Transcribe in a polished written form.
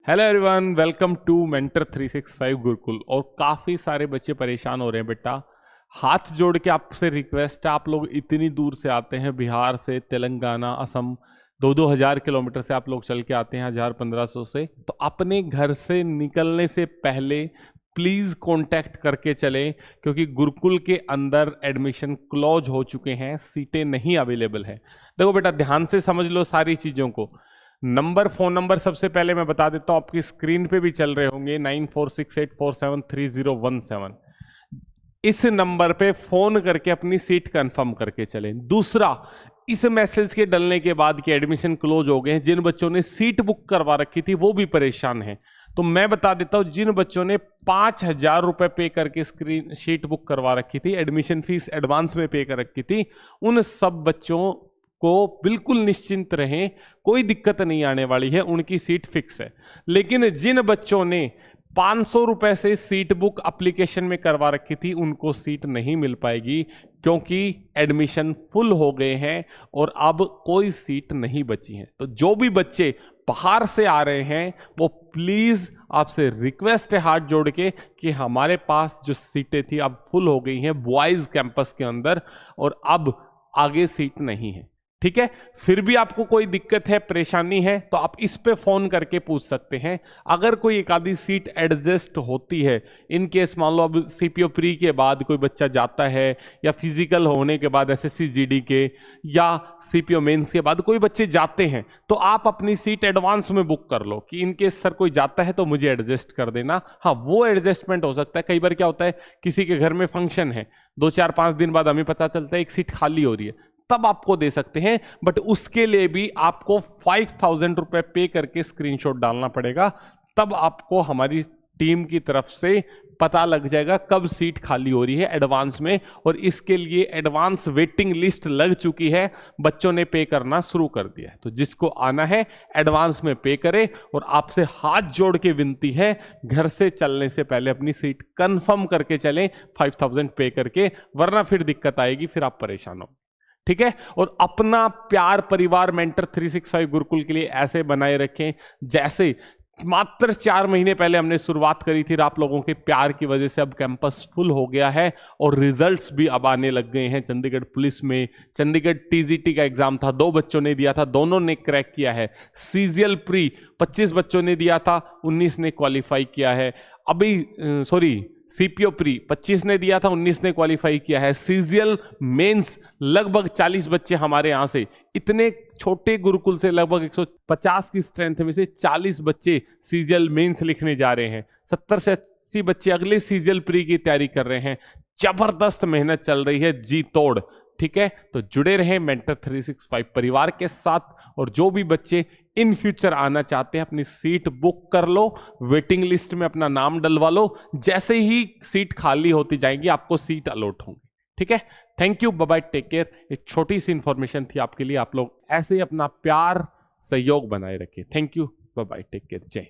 Hello everyone, welcome to mentor 365 Gurukul. और काफ़ी सारे बच्चे परेशान हो रहे हैं बेटा। हाथ जोड़ के आपसे रिक्वेस्ट है, आप लोग इतनी दूर से आते हैं, बिहार से, तेलंगाना, असम, 2-2 हज़ार किलोमीटर से आप लोग चल के आते हैं, 1000-1500 से। तो अपने घर से निकलने से पहले प्लीज़ कांटेक्ट करके चलें, क्योंकि गुरुकुल के अंदर एडमिशन क्लोज हो चुके हैं, सीटें नहीं अवेलेबल है। देखो बेटा, ध्यान से समझ लो सारी चीज़ों को। फ़ोन नंबर सबसे पहले मैं बता देता हूं, आपकी स्क्रीन पे भी चल रहे होंगे, 9468473017। इस नंबर पे फोन करके अपनी सीट कंफर्म करके चलें। दूसरा, इस मैसेज के डलने के बाद कि एडमिशन क्लोज हो गए हैं, जिन बच्चों ने सीट बुक करवा रखी थी वो भी परेशान हैं। तो मैं बता देता हूं, जिन बच्चों ने 5000 रुपए पे करके स्क्रीन शीट बुक करवा रखी थी, एडमिशन फीस एडवांस में पे कर रखी थी, उन सब बच्चों को बिल्कुल निश्चिंत रहें, कोई दिक्कत नहीं आने वाली है, उनकी सीट फिक्स है। लेकिन जिन बच्चों ने 500 रुपए से सीट बुक एप्लीकेशन में करवा रखी थी, उनको सीट नहीं मिल पाएगी, क्योंकि एडमिशन फुल हो गए हैं और अब कोई सीट नहीं बची है। तो जो भी बच्चे बाहर से आ रहे हैं, वो प्लीज आपसे रिक्वेस्ट है हाथ जोड़ के कि हमारे पास जो सीटें थी अब फुल हो गई हैं बॉयज कैंपस के अंदर, और अब आगे सीट नहीं है। ठीक है, फिर भी आपको कोई दिक्कत है, परेशानी है, तो आप इस पे फोन करके पूछ सकते हैं। अगर कोई एक आधी सीट एडजस्ट होती है, इन केस मान लो अब सीपीओ प्री के बाद कोई बच्चा जाता है, या फिजिकल होने के बाद एसएससी जीडी के, या सीपीओ मेंस के बाद कोई बच्चे जाते हैं, तो आप अपनी सीट एडवांस में बुक कर लो कि इन केस सर कोई जाता है तो मुझे एडजस्ट कर देना। हाँ, वो एडजस्टमेंट हो सकता है। कई बार क्या होता है, किसी के घर में फंक्शन है, 2-4-5 दिन बाद हमें पता चलता है एक सीट खाली हो रही है, तब आपको दे सकते हैं। बट उसके लिए भी आपको 5000 रुपए पे करके स्क्रीनशॉट डालना पड़ेगा, तब आपको हमारी टीम की तरफ से पता लग जाएगा कब सीट खाली हो रही है एडवांस में। और इसके लिए एडवांस वेटिंग लिस्ट लग चुकी है, बच्चों ने पे करना शुरू कर दिया है। तो जिसको आना है एडवांस में पे करे, और आपसे हाथ जोड़ के विनती है, घर से चलने से पहले अपनी सीट कंफर्म करके चलें 5000 पे करके, वरना फिर दिक्कत आएगी, फिर आप परेशान हो। ठीक है, और अपना प्यार परिवार मेंटर 365 गुरुकुल के लिए ऐसे बनाए रखें जैसे मात्र 4 महीने पहले हमने शुरुआत करी थी। आप लोगों के प्यार की वजह से अब कैंपस फुल हो गया है, और रिजल्ट्स भी अब आने लग गए हैं। चंडीगढ़ पुलिस में चंडीगढ़ टीजीटी का एग्जाम था, 2 बच्चों ने दिया था, दोनों ने क्रैक किया है। सीजीएल प्री 25 बच्चों ने दिया था, 19 ने क्वालिफाई किया है। सीपीओ प्री 25 ने दिया था, 19 ने क्वालिफाई किया है। सीजीएल मेंस लगभग 40 बच्चे हमारे यहां से, इतने छोटे गुरुकुल से लगभग 150 की स्ट्रेंथ में से 40 बच्चे सीजीएल मेंस लिखने जा रहे हैं। 70 से 80 बच्चे अगले सीजीएल प्री की तैयारी कर रहे हैं। जबरदस्त मेहनत चल रही है, जी तोड़। ठीक है, तो जुड़े रहे मेंटर 365 परिवार के साथ। और जो भी बच्चे इन फ्यूचर आना चाहते हैं, अपनी सीट बुक कर लो, वेटिंग लिस्ट में अपना नाम डलवा लो। जैसे ही सीट खाली होती जाएगी, आपको सीट अलॉट होंगी। ठीक है, thank you, bye bye, take care. एक छोटी सी इंफॉर्मेशन थी आपके लिए। आप लोग ऐसे ही अपना प्यार सहयोग बनाए रखिए। Thank you, bye bye, take care, जय।